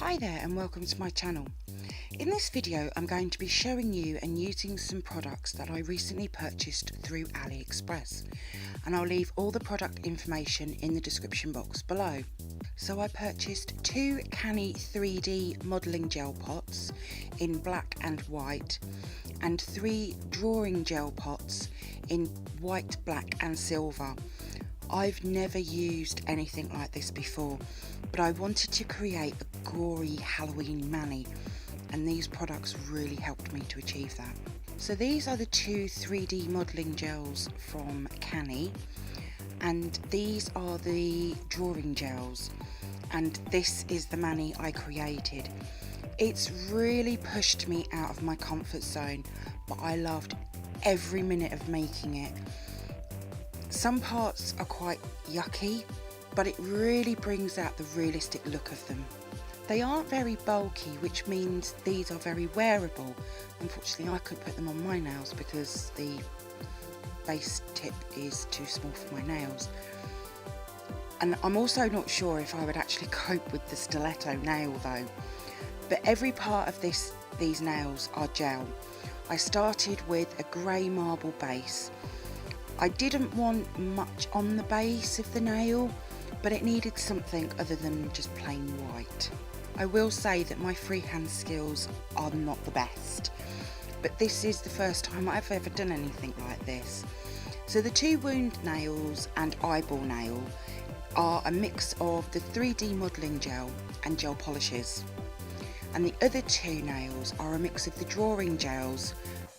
Hi there and welcome to my channel. In this video I'm going to be showing you and using some products that I recently purchased through AliExpress, and I'll leave all the product information in the description box below. So I purchased two canni 3D modelling gel pots in black and white and three drawing gel pots in white, black and silver. I've never used anything like this before, but I wanted to create a gory Halloween mani, and these products really helped me to achieve that. So these are the two 3D modelling gels from Canni, and these are the drawing gels, and this is the mani I created. It's really pushed me out of my comfort zone, but I loved every minute of making it. Some parts are quite yucky, but it really brings out the realistic look of them. They aren't very bulky, which means these are very wearable. Unfortunately, I couldn't put them on my nails because the base tip is too small for my nails. And I'm also not sure if I would actually cope with the stiletto nail though. But every part of these nails are gel. I started with a grey marble base. I didn't want much on the base of the nail, but it needed something other than just plain white. I will say that my freehand skills are not the best, but this is the first time I've ever done anything like this. So the two wound nails and eyeball nail are a mix of the 3D modelling gel and gel polishes, and the other two nails are a mix of the drawing gels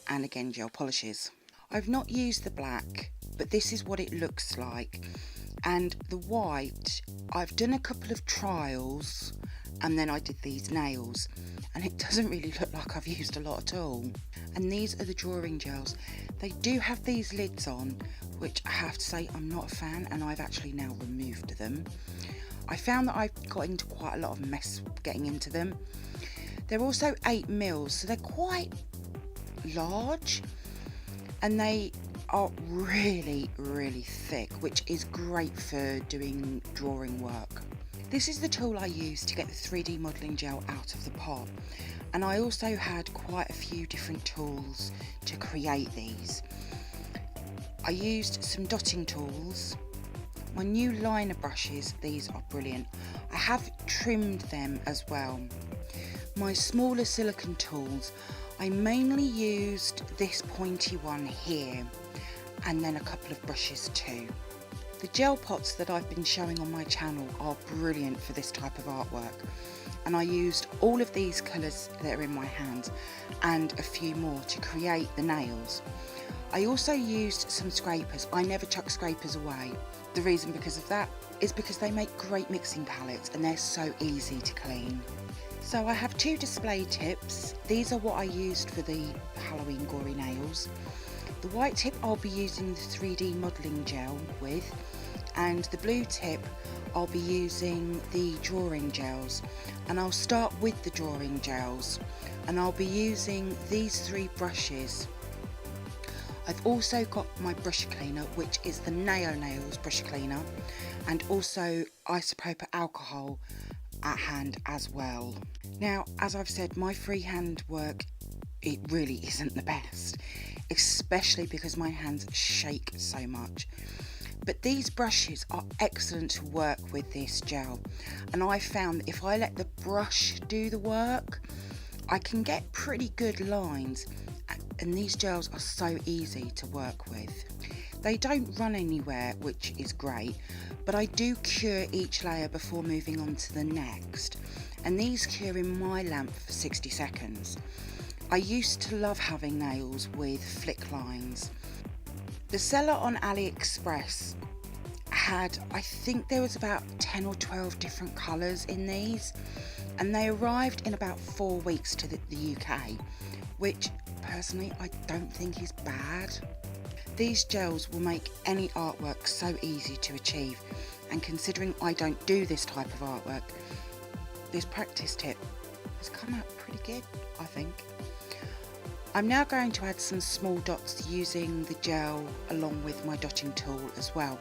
and again gel polishes. I've not used the black, but this is what it looks like, and the white, I've done a couple of trials and then I did these nails, and it doesn't really look like I've used a lot at all. And these are the drawing gels. They do have these lids on, which I have to say I'm not a fan, and I've actually now removed them. I found that I've got into quite a lot of mess getting into them. They're also 8mm, so they're quite large, and they are really thick, which is great for doing drawing work. This is the tool I used to get the 3D modelling gel out of the pot, and I also had quite a few different tools to create these. I used some dotting tools. My new liner brushes, these are brilliant. I have trimmed them as well. My smaller silicone tools, I mainly used this pointy one here, and then a couple of brushes too. The gel pots that I've been showing on my channel are brilliant for this type of artwork, and I used all of these colours that are in my hand and a few more to create the nails. I also used some scrapers. I never chuck scrapers away. The reason because of that is because they make great mixing palettes and they're so easy to clean. So I have two display tips. These are what I used for the Halloween gory nails. The white tip I'll be using the 3D modelling gel with, and the blue tip I'll be using the drawing gels. And I'll start with the drawing gels, and I'll be using these three brushes. I've also got my brush cleaner, which is the Nails brush cleaner, and also isopropyl alcohol at hand as well. Now, as I've said, my freehand work, it really isn't the best, especially because my hands shake so much. But these brushes are excellent to work with this gel, and I found that if I let the brush do the work, I can get pretty good lines, and these gels are so easy to work with. They don't run anywhere, which is great, but I do cure each layer before moving on to the next, and these cure in my lamp for 60 seconds. I used to love having nails with flick lines. The seller on AliExpress had, I think there was about 10 or 12 different colours in these, and they arrived in about 4 weeks to the UK, which personally I don't think is bad. These gels will make any artwork so easy to achieve, and considering I don't do this type of artwork, this practice tip has come out pretty good, I think. I'm now going to add some small dots using the gel along with my dotting tool as well.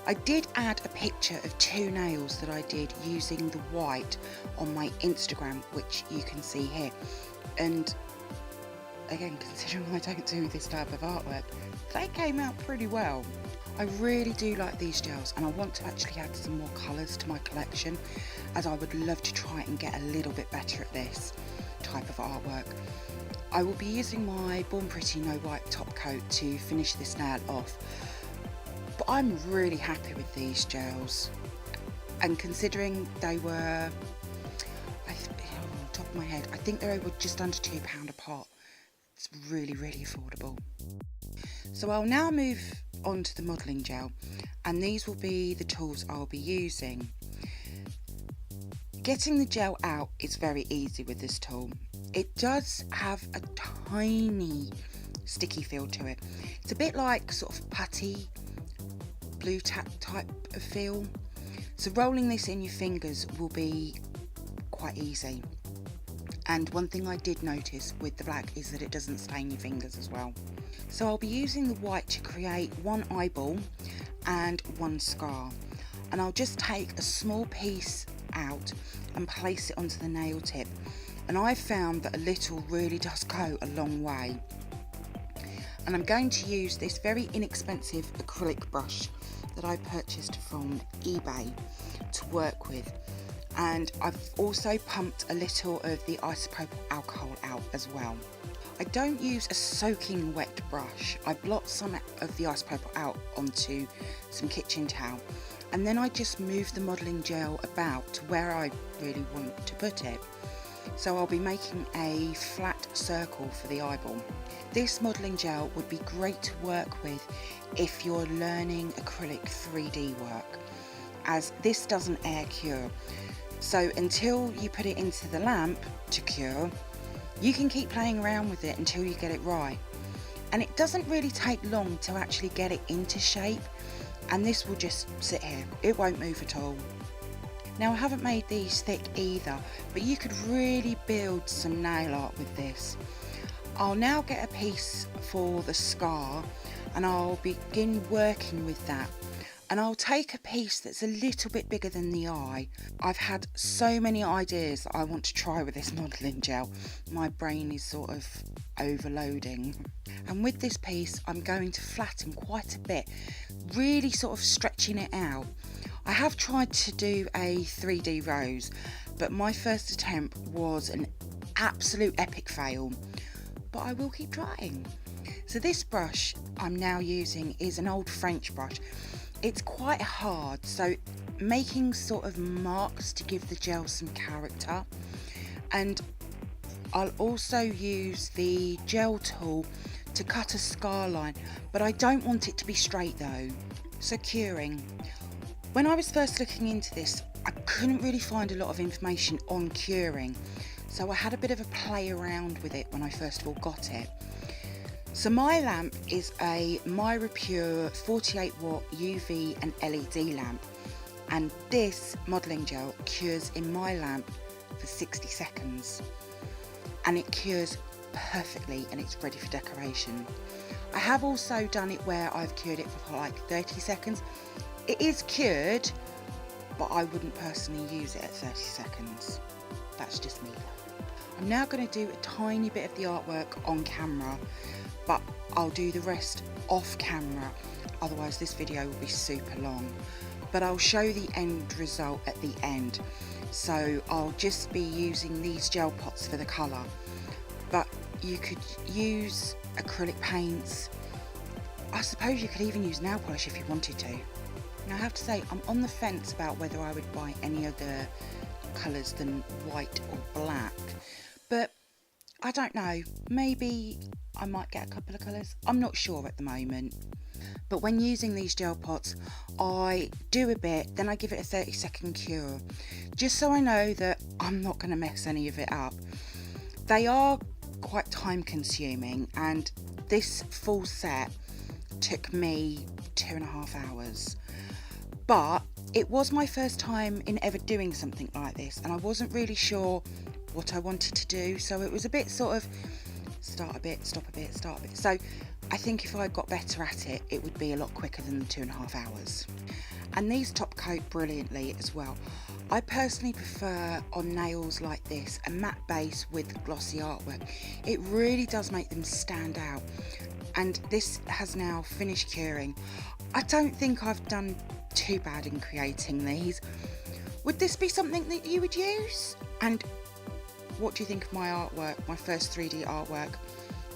I did add a picture of 2 nails that I did using the white on my Instagram, which you can see here. And again, considering I don't do this type of artwork, they came out pretty well. I really do like these gels, and I want to actually add some more colours to my collection, as I would love to try and get a little bit better at this type of artwork. I will be using my Born Pretty No Wipe top coat to finish this nail off, but I'm really happy with these gels, and considering they were, on top of my head, I think they were just under £2 a pot. It's really affordable. So I'll now move on to the modelling gel, and these will be the tools I'll be using. Getting the gel out is very easy with this tool. It does have a tiny sticky feel to it. It's a bit like sort of putty, blue tack type of feel. So rolling this in your fingers will be quite easy. And one thing I did notice with the black is that it doesn't stain your fingers as well. So I'll be using the white to create one eyeball and one scar. And I'll just take a small piece out and place it onto the nail tip. And I've found that a little really does go a long way. And I'm going to use this very inexpensive acrylic brush that I purchased from eBay to work with. And I've also pumped a little of the isopropyl alcohol out as well. I don't use a soaking wet brush. I blot some of the isopropyl out onto some kitchen towel, and then I just move the modelling gel about to where I really want to put it. So I'll be making a flat circle for the eyeball. This modelling gel would be great to work with if you're learning acrylic 3D work, as this doesn't air cure. So until you put it into the lamp to cure, you can keep playing around with it until you get it right. And it doesn't really take long to actually get it into shape, and this will just sit here. It won't move at all. Now, I haven't made these thick either, but you could really build some nail art with this. I'll now get a piece for the scar, and I'll begin working with that. And I'll take a piece that's a little bit bigger than the eye. I've had so many ideas that I want to try with this modelling gel. My brain is sort of overloading. And with this piece, I'm going to flatten quite a bit, really sort of stretching it out. I have tried to do a 3D rose, but my first attempt was an absolute epic fail. But I will keep trying. So this brush I'm now using is an old French brush. It's quite hard, so making sort of marks to give the gel some character. And I'll also use the gel tool to cut a scar line, but I don't want it to be straight though. So curing. When I was first looking into this, I couldn't really find a lot of information on curing, so I had a bit of a play around with it when I first of all got it. So my lamp is a Myra Pure 48 watt UV and LED lamp, and this modelling gel cures in my lamp for 60 seconds, and it cures perfectly and it's ready for decoration. I have also done it where I've cured it for like 30 seconds. It is cured, but I wouldn't personally use it at 30 seconds. That's just me though. I'm now going to do a tiny bit of the artwork on camera, but I'll do the rest off camera, otherwise this video will be super long. But I'll show the end result at the end. So I'll just be using these gel pots for the colour, but you could use acrylic paints. I suppose you could even use nail polish if you wanted to. Now I have to say, I'm on the fence about whether I would buy any other colours than white or black, but I don't know, maybe I might get a couple of colours. I'm not sure at the moment. But when using these gel pots, I do a bit, then I give it a 30-second cure, just so I know that I'm not going to mess any of it up. They are quite time consuming, and this full set took me 2.5 hours. But it was my first time in ever doing something like this, and I wasn't really sure what I wanted to do, so it was a bit sort of start a bit, stop a bit, start a bit. So I think if I got better at it, it would be a lot quicker than the 2.5 hours. and these top coat brilliantly as well. I personally prefer on nails like this a matte base with glossy artwork. It really does make them stand out, and this has now finished curing. I don't think I've done too bad in creating these. Would this be something that you would use? And what do you think of my artwork, my first 3D artwork?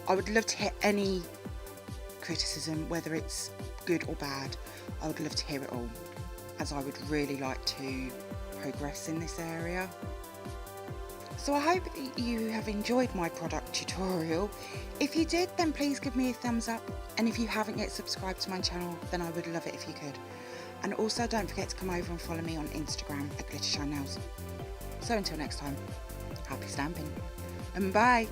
I would love to hear any criticism, whether it's good or bad. I would love to hear it all, as I would really like to progress in this area. So I hope that you have enjoyed my product tutorial. If you did, then please give me a thumbs up, and if you haven't yet subscribed to my channel, then I would love it if you could. And also don't forget to come over and follow me on Instagram at glittershinenails. So until next time, happy stamping and bye!